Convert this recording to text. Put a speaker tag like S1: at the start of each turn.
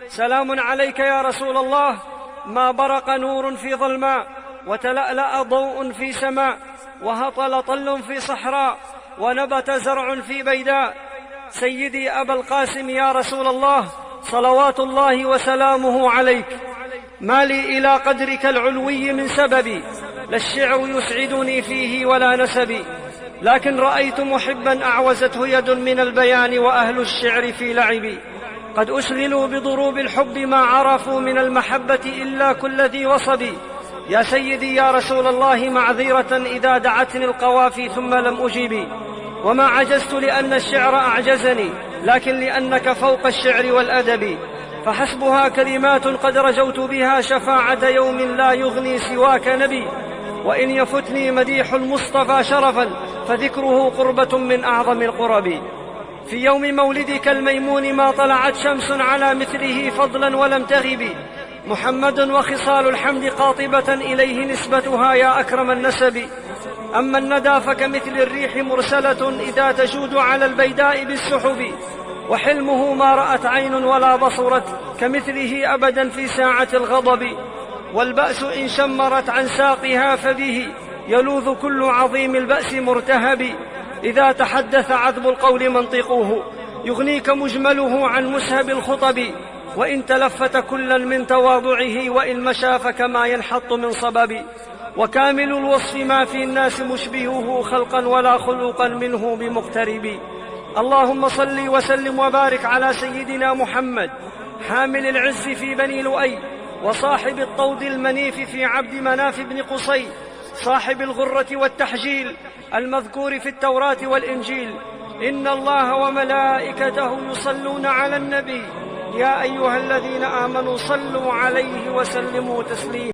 S1: سلام عليك يا رسول الله، ما برق نور في ظلماء، وتلألأ ضوء في سماء، وهطل طل في صحراء، ونبت زرع في بيداء. سيدي أبا القاسم يا رسول الله، صلوات الله وسلامه عليك. ما لي إلى قدرك العلوي من سببي، لا الشعر يسعدني فيه ولا نسبي، لكن رأيت محبا أعوزته يد من البيان، وأهل الشعر في لعبي قد أشغلوا بضروب الحب، ما عرفوا من المحبة إلا كل ذي وصب. يا سيدي يا رسول الله، معذرة إذا دعتني القوافي ثم لم أجيب، وما عجزت لأن الشعر أعجزني، لكن لأنك فوق الشعر والأدب. فحسبها كلمات قد رجوت بها شفاعة يوم لا يغني سواك نبي، وإن يفتني مديح المصطفى شرفا، فذكره قربة من أعظم القرب. في يوم مولدك الميمون ما طلعت شمس على مثله فضلا ولم تغب، محمد وخصال الحمد قاطبة إليه نسبتها يا أكرم النسب. أما الندى فكمثل الريح مرسلة إذا تجود على البيداء بالسحب، وحلمه ما رأت عين ولا بصرت كمثله أبدا في ساعة الغضب. والبأس إن شمرت عن ساقها فبه يلوذ كل عظيم البأس مرتهب. إذا تحدث عذب القول منطقه يغنيك مجمله عن مسهب الخطب، وإن تلفت كلا من تواضعه، وإن مشى فكما ينحط من صبب. وكامل الوصف ما في الناس مشبهه خلقا ولا خلقا منه بمقترب. اللهم صل وسلم وبارك على سيدنا محمد، حامل العز في بني لؤي، وصاحب الطود المنيف في عبد مناف بن قصي، صاحب الغرة والتحجيل المذكور في التوراة والإنجيل. إن الله وملائكته يصلون على النبي، يا أيها الذين آمنوا صلوا عليه وسلموا تسليما.